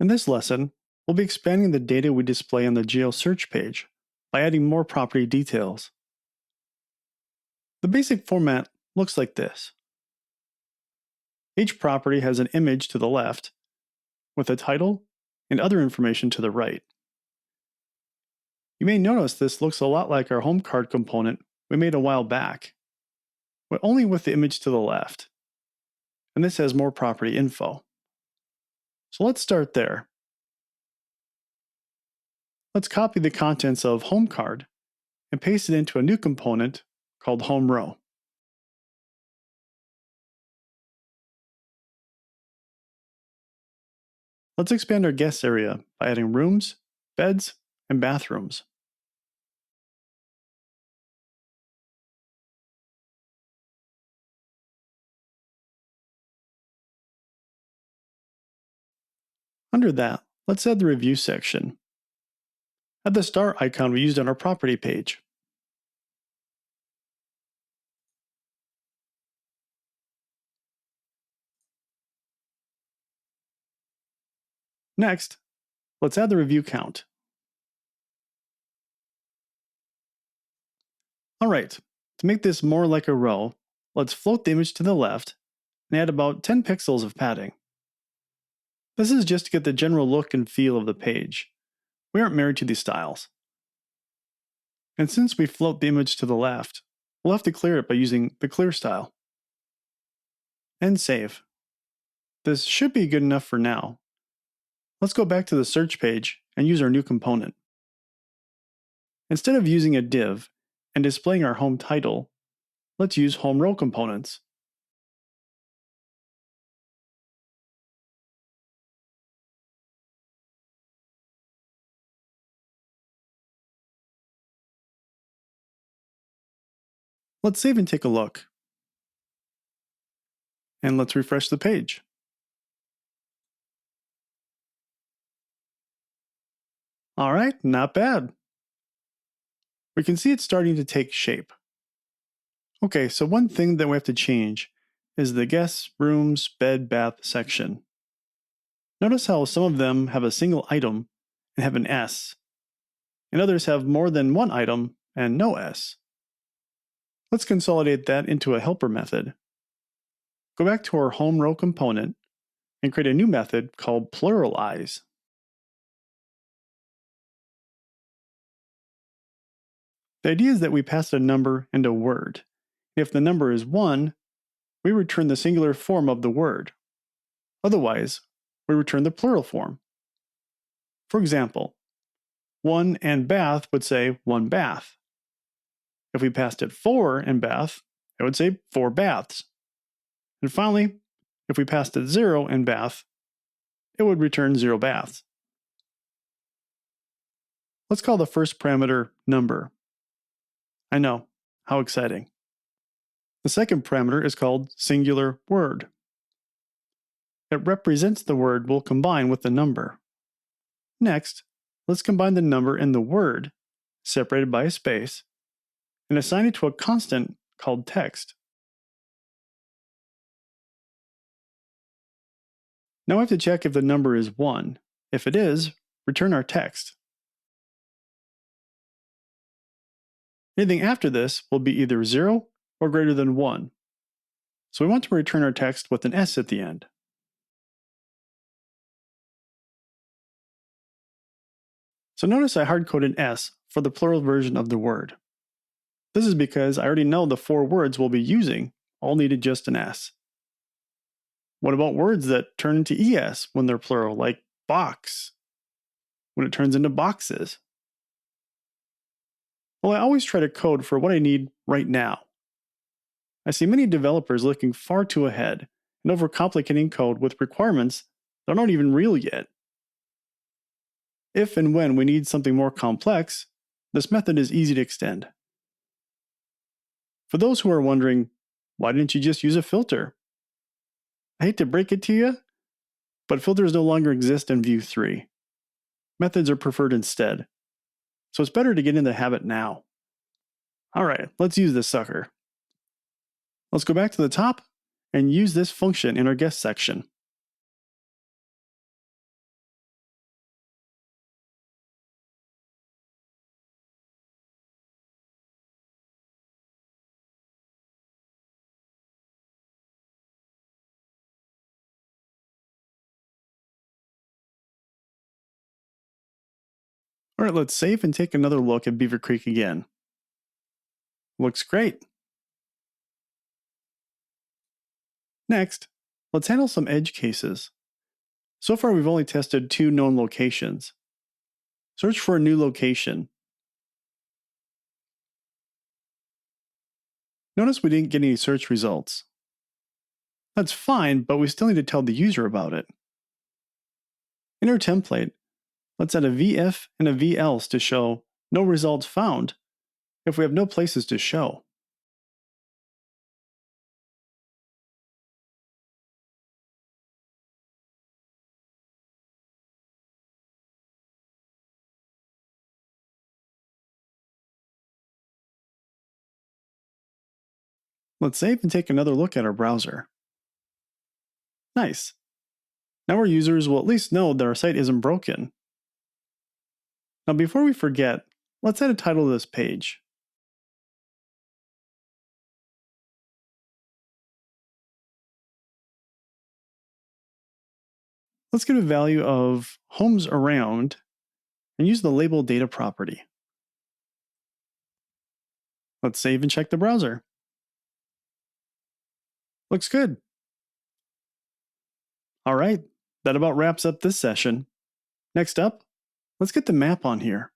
In this lesson, we'll be expanding the data we display on the GeoSearch page by adding more property details. The basic format looks like this. Each property has an image to the left, with a title and other information to the right. You may notice this looks a lot like our home card component we made a while back, but only with the image to the left. And this has more property info. So let's start there. Let's copy the contents of Home Card and paste it into a new component called Home Row. Let's expand our guest area by adding rooms, beds, and bathrooms. Under that, let's add the review section. Add the star icon we used on our property page. Next, let's add the review count. Alright, to make this more like a row, let's float the image to the left and add about 10 pixels of padding. This is just to get the general look and feel of the page. We aren't married to these styles. And since we float the image to the left, we'll have to clear it by using the clear style. And save. This should be good enough for now. Let's go back to the search page and use our new component. Instead of using a div and displaying our home title, let's use home row components. Let's save and take a look. And let's refresh the page. Alright, not bad. We can see it's starting to take shape. Okay, so one thing that we have to change is the guest, rooms, bed, bath section. Notice how some of them have a single item and have an S, and others have more than one item and no S. Let's consolidate that into a helper method. Go back to our home row component and create a new method called pluralize. The idea is that we pass a number and a word. If the number is 1, we return the singular form of the word. Otherwise, we return the plural form. For example, 1 and bath would say 1 bath. If we passed it 4 and bath, it would say 4 baths. And finally, if we passed it 0 and bath, it would return 0 baths. Let's call the first parameter number. I know, how exciting. The second parameter is called singular word. It represents the word we'll combine with the number. Next, let's combine the number and the word, separated by a space, and assign it to a constant called text. Now we have to check if the number is 1. If it is, return our text. Anything after this will be either 0 or greater than 1. So we want to return our text with an S at the end. So notice I hard-coded S for the plural version of the word. This is because I already know the 4 words we'll be using all needed just an S. What about words that turn into ES when they're plural, like box, when it turns into boxes? Well, I always try to code for what I need right now. I see many developers looking far too ahead and overcomplicating code with requirements that aren't even real yet. If and when we need something more complex, this method is easy to extend. For those who are wondering, why didn't you just use a filter? I hate to break it to you, but filters no longer exist in Vue 3. Methods are preferred instead. So it's better to get in the habit now. Alright, let's use this sucker. Let's go back to the top and use this function in our guest section. Alright, let's save and take another look at Beaver Creek again. Looks great. Next, let's handle some edge cases. So far we've only tested 2 known locations. Search for a new location. Notice we didn't get any search results. That's fine, but we still need to tell the user about it. In our template, let's add a VIF and a VELSE to show no results found if we have no places to show. Let's save and take another look at our browser. Nice. Now our users will at least know that our site isn't broken. Now before we forget, let's add a title to this page. Let's give a value of homes around and use the label data property. Let's save and check the browser. Looks good. Alright, that about wraps up this session. Next up, let's get the map on here.